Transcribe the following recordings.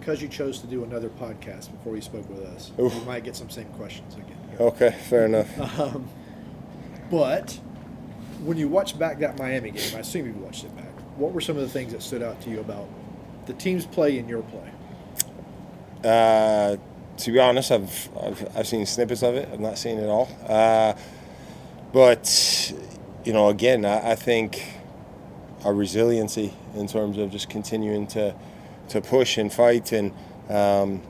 because you chose to do another podcast before you spoke with us, Oof. you might get some same questions again. Okay, fair enough. But when you watch back that Miami game, I assume you watched it back. What were some of the things that stood out to you about the team's play and your play? To be honest, I've seen snippets of it. I've not seen it all. But again, I think our resiliency in terms of just continuing to push and fight, and the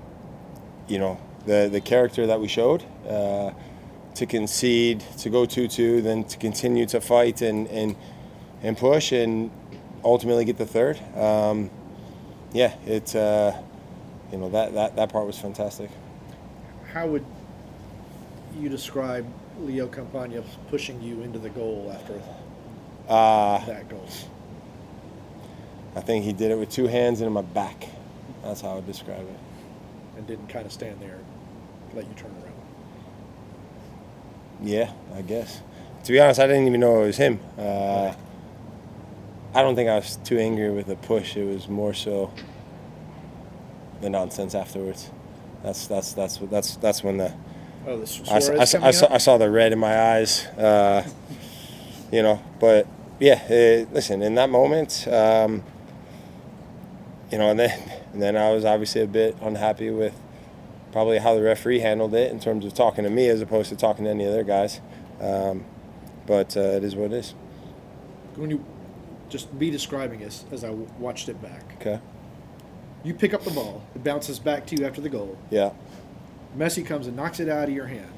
character that we showed, to concede, to go 2-2, then to continue to fight and push and ultimately get the third. That part was fantastic. How would you describe Leo Campagna pushing you into the goal after that goal? I think he did it with two hands and in my back. That's how I would describe it. And didn't kind of stand there and let you turn around. Yeah, I guess. To be honest, I didn't even know it was him. I don't think I was too angry with the push. It was more so the nonsense afterwards. That's when the I saw the red in my eyes. But yeah, listen, in that moment, and then I was obviously a bit unhappy with probably how the referee handled it in terms of talking to me as opposed to talking to any other guys. But it is what it is. When you just be describing this as I watched it back. Okay. You pick up the ball. It bounces back to you after the goal. Yeah. Messi comes and knocks it out of your hand.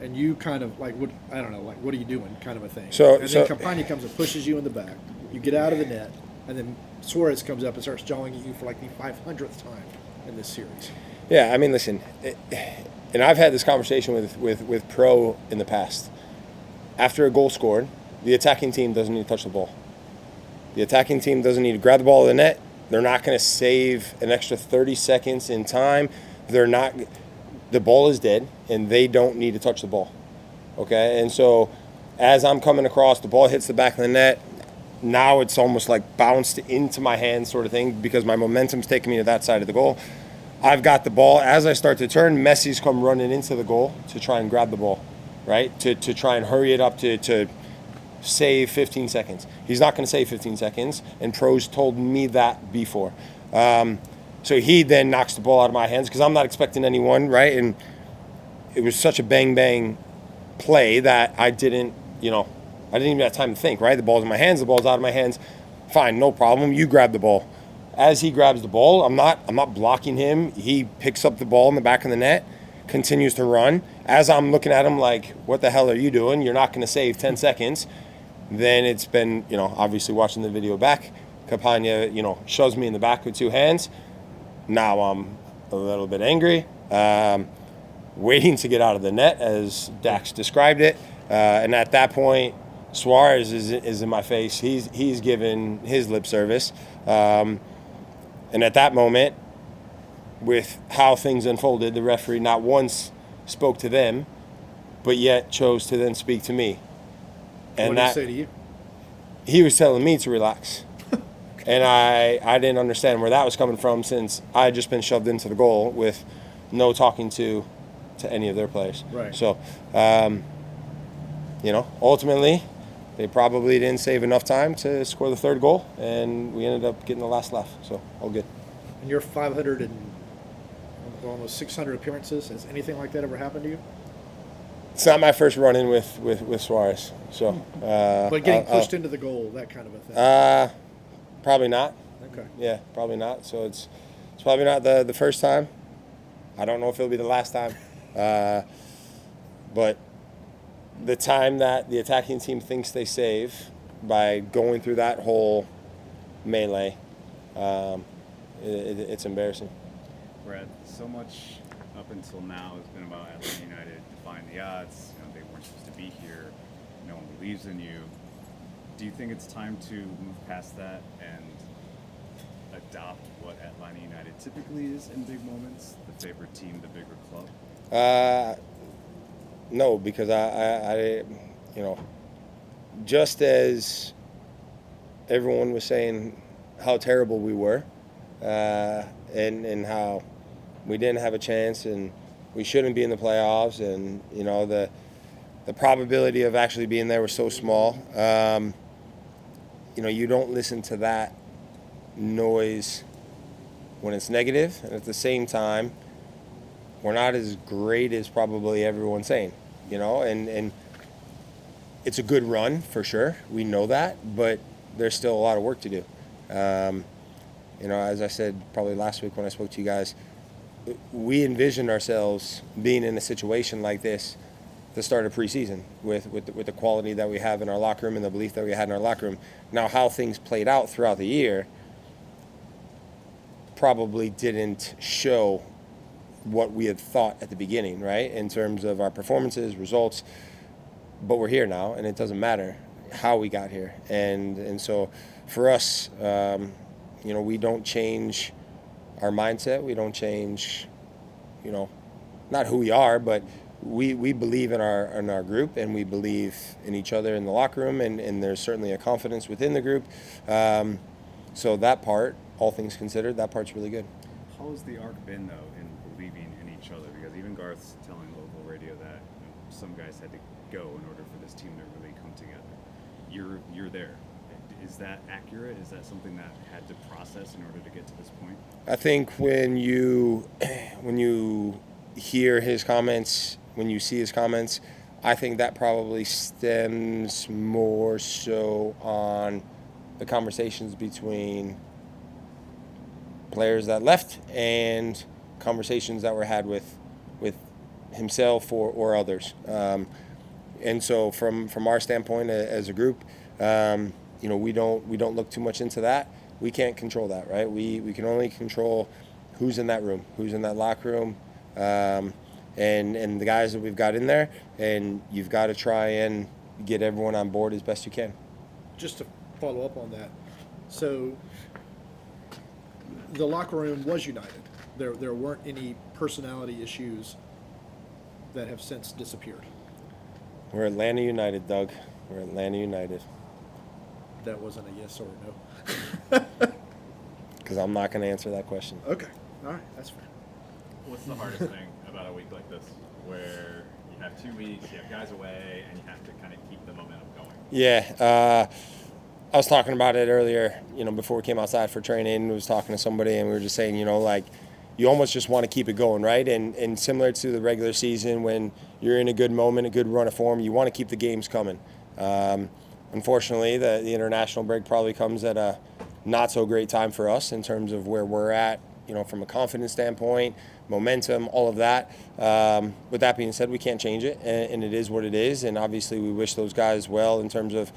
And you kind of what are you doing kind of a thing. And then Campagna comes and pushes you in the back. You get out of the net. And then Suarez comes up and starts jawing at you for like the 500th time in this series. Yeah, I mean, listen, and I've had this conversation with Pro in the past. After a goal scored, the attacking team doesn't need to touch the ball. The attacking team doesn't need to grab the ball in the net. They're not going to save an extra 30 seconds in time. The ball is dead, and they don't need to touch the ball. Okay? And so as I'm coming across, the ball hits the back of the net. Now it's almost like bounced into my hand sort of thing because my momentum's taking me to that side of the goal. I've got the ball. As I start to turn, Messi's come running into the goal to try and grab the ball, right? To try and hurry it up to save 15 seconds. He's not going to save 15 seconds, and Pro's told me that before. So he then knocks the ball out of my hands because I'm not expecting anyone, right? And it was such a bang-bang play that I didn't even have time to think, right? The ball's in my hands, the ball's out of my hands. Fine, no problem. You grab the ball. As he grabs the ball, I'm not blocking him. He picks up the ball in the back of the net, continues to run. As I'm looking at him like, what the hell are you doing? You're not going to save 10 seconds. Then it's been, obviously watching the video back. Campagna, shoves me in the back with two hands. Now I'm a little bit angry. Waiting to get out of the net, as Dax described it. And at that point, Suarez is in my face. He's given his lip service. And at that moment, with how things unfolded, the referee not once spoke to them, but yet chose to then speak to me. And what did he say to you? He was telling me to relax. And I didn't understand where that was coming from since I had just been shoved into the goal with no talking to any of their players. Right. So, ultimately, they probably didn't save enough time to score the third goal, and we ended up getting the last laugh. So, all good. And your 500 and almost 600 appearances, has anything like that ever happened to you? It's not my first run-in with Suarez. So, but getting pushed into the goal, that kind of a thing. Probably not. Okay. Yeah, probably not. So it's probably not the first time. I don't know if it'll be the last time. But the time that the attacking team thinks they save by going through that whole melee, it's embarrassing. Brad, so much up until now has been about Atlanta United defying the odds. They weren't supposed to be here. No one believes in you. Do you think it's time to move past that and adopt what Atlanta United typically is in big moments? The favorite team, the bigger club? No, because I just as everyone was saying how terrible we were, and how we didn't have a chance and we shouldn't be in the playoffs, and the probability of actually being there was so small. You don't listen to that noise when it's negative, and at the same time, we're not as great as probably everyone's saying, and it's a good run for sure. We know that, but there's still a lot of work to do. As I said probably last week when I spoke to you guys, we envisioned ourselves being in a situation like this the start of preseason with the quality that we have in our locker room and the belief that we had in our locker room. Now, how things played out throughout the year probably didn't show what we had thought at the beginning, right, in terms of our performances, results. But we're here now, and it doesn't matter how we got here. And so for us, we don't change our mindset. We don't change, not who we are, but we believe in our group, and we believe in each other in the locker room, and there's certainly a confidence within the group. So that part, all things considered, that part's really good. How has the arc been, though, in believing in each other? Because even Garth's telling local radio that some guys had to go in order for this team to really come together. You're there. Is that accurate? Is that something that had to process in order to get to this point? I think when you hear his comments, when you see his comments, I think that probably stems more so on the conversations between players that left and conversations that were had with himself or others. And so from our standpoint as a group, we don't look too much into that. We can't control that, right? We can only control who's in that room, who's in that locker room, and the guys that we've got in there, and you've got to try and get everyone on board as best you can. Just to follow up on that, so the locker room was united. There weren't any personality issues that have since disappeared. We're Atlanta United, Doug. We're Atlanta United. That wasn't a yes or a no. Because I'm not going to answer that question. Okay. All right. That's fair. What's the hardest thing about a week like this, where you have 2 weeks, you have guys away, and you have to kind of keep the momentum going? Yeah. I was talking about it earlier, before we came outside for training. I was talking to somebody, and we were just saying, you almost just want to keep it going, right? And similar to the regular season, when you're in a good moment, a good run of form, you want to keep the games coming. Unfortunately, the international break probably comes at a not so great time for us in terms of where we're at, from a confidence standpoint, momentum, all of that. With that being said, we can't change it, and it is what it is. And obviously, we wish those guys well in terms of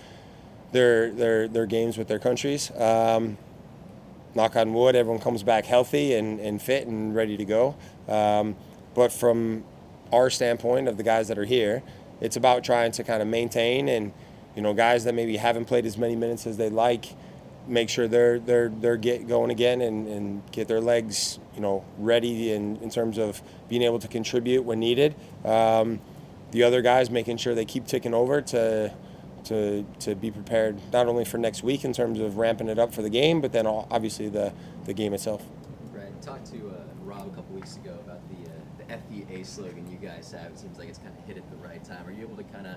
their games with their countries. Knock on wood, everyone comes back healthy and fit and ready to go. But from our standpoint of the guys that are here, it's about trying to kind of maintain and, guys that maybe haven't played as many minutes as they'd like, make sure they're get going again and get their legs, ready in terms of being able to contribute when needed. The other guys making sure they keep ticking over to be prepared not only for next week in terms of ramping it up for the game, but then obviously the game itself. Right. Talked to Rob a couple weeks ago about the FDA slogan you guys have. It seems like it's kind of hit at the right time. Are you able to kind of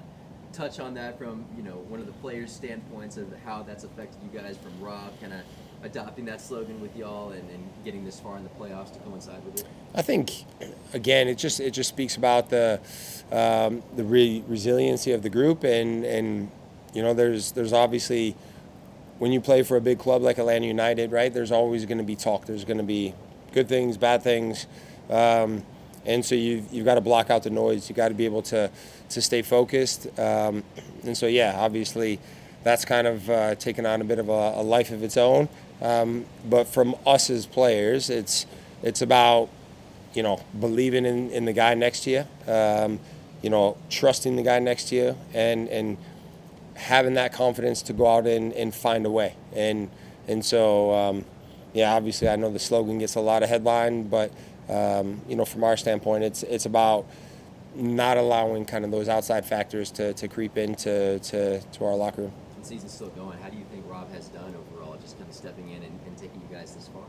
touch on that from one of the players' standpoints of how that's affected you guys, from Rob kind of adopting that slogan with y'all and getting this far in the playoffs to coincide with it? I think, again, it just speaks about the resiliency of the group, and there's obviously, when you play for a big club like Atlanta United, right, there's always going to be talk. There's going to be good things, bad things, and so you've got to block out the noise. You've got to be able to stay focused, and so obviously that's kind of taken on a bit of a life of its own. But from us as players, it's about believing in the guy next to you, trusting the guy next to you, and having that confidence to go out and find a way. And so obviously I know the slogan gets a lot of headline, but from our standpoint, it's about not allowing kind of those outside factors to creep into our locker room. The season's still going. How do you think Rob has done overall, just kind of stepping in and taking you guys this far?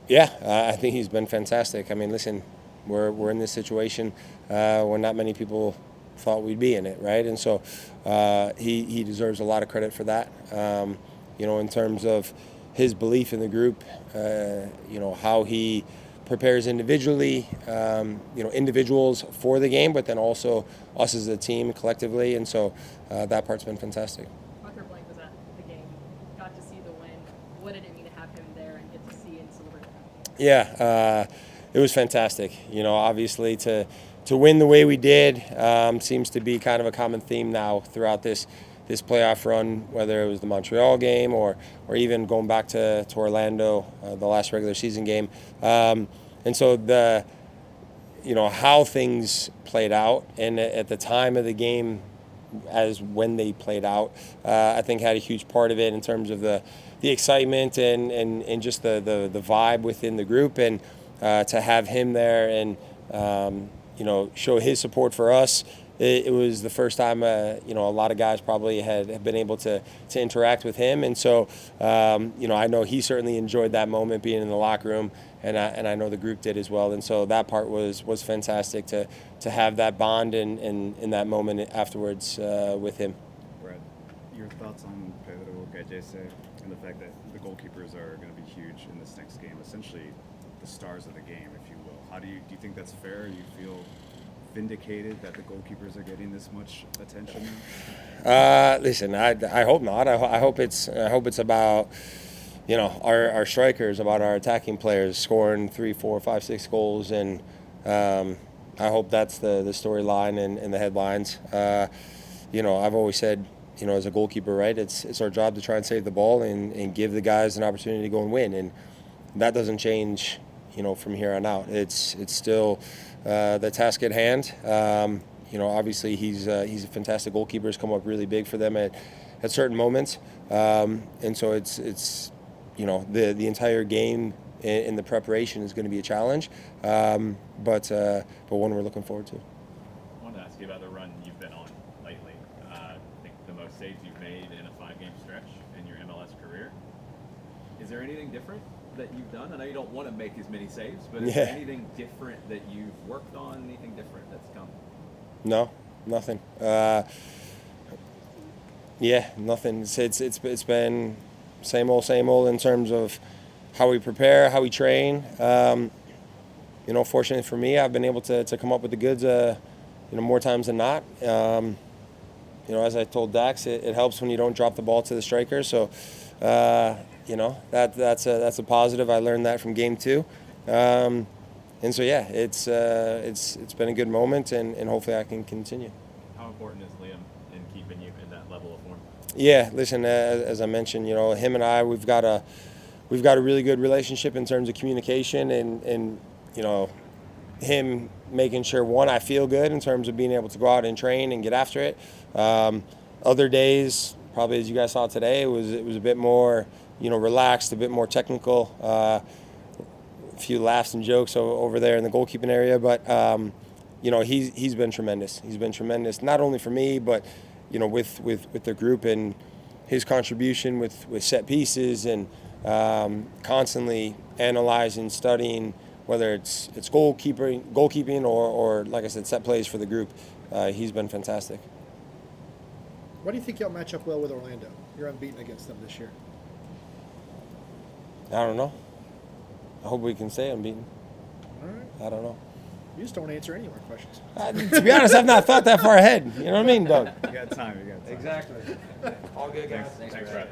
Yeah, I think he's been fantastic. I mean, listen, we're in this situation where not many people thought we'd be in it, right? And so he deserves a lot of credit for that. In terms of his belief in the group, how he prepares individually, individuals for the game, but then also us as a team collectively. And so that part's been fantastic. Arthur Blank was at the game, got to see the win. What did it mean to have him there and get to see and celebrate that? Yeah, it was fantastic. Obviously to win the way we did seems to be kind of a common theme now throughout this playoff run, whether it was the Montreal game or even going back to Orlando, the last regular season game. And so how things played out and at the time of the game as when they played out, I think had a huge part of it in terms of the excitement and just the vibe within the group, and to have him there and show his support for us. It was the first time a lot of guys probably had been able to interact with him, and so I know he certainly enjoyed that moment being in the locker room, and I know the group did as well, and so that part was fantastic to have that bond and in that moment afterwards with him. Brad, your thoughts on Pedro Gallese and the fact that the goalkeepers are going to be huge in this next game, essentially the stars of the game, if you will. Do you think that's fair? You feel vindicated that the goalkeepers are getting this much attention? Listen, I hope not. I hope it's about our strikers, about our attacking players scoring 3, 4, 5, 6 goals, and I hope that's the storyline and the headlines. I've always said, as a goalkeeper, right, it's our job to try and save the ball and give the guys an opportunity to go and win, and that doesn't change from here on out. It's still the task at hand. Obviously he's a fantastic goalkeeper. He's come up really big for them at certain moments, and so it's the entire game in the preparation is going to be a challenge, but one we're looking forward to. I wanted to ask you about the run you've been on lately. I think the most saves you've made in a 5-game stretch in your MLS career. Is there anything different that you've done? I know you don't want to make as many saves, but is there anything different that you've worked on? Anything different that's come? No, nothing. Nothing. It's been same old in terms of how we prepare, how we train. Fortunately for me, I've been able to come up with the goods, more times than not. As I told Dax, it helps when you don't drop the ball to the striker. So. That's a positive. I learned that from game 2, and so it's been a good moment, and hopefully I can continue. How important is Liam in keeping you in that level of form? Yeah, listen, as I mentioned, him and I, we've got a really good relationship in terms of communication, and him making sure, one, I feel good in terms of being able to go out and train and get after it. Other days, probably as you guys saw today, it was a bit more relaxed, a bit more technical, a few laughs and jokes over there in the goalkeeping area, but he's been tremendous. He's been tremendous, not only for me, but with the group, and his contribution with set pieces and constantly analyzing, studying, whether it's goalkeeping or like I said, set plays for the group. He's been fantastic. Why do you think y'all match up well with Orlando? You're unbeaten against them this year. I don't know. I hope we can stay unbeaten. All right. I don't know. You just don't answer any of our questions. To be honest, I've not thought that far ahead. You know what I mean, Doug? You got time. Exactly. All good, guys. Thanks, Brad.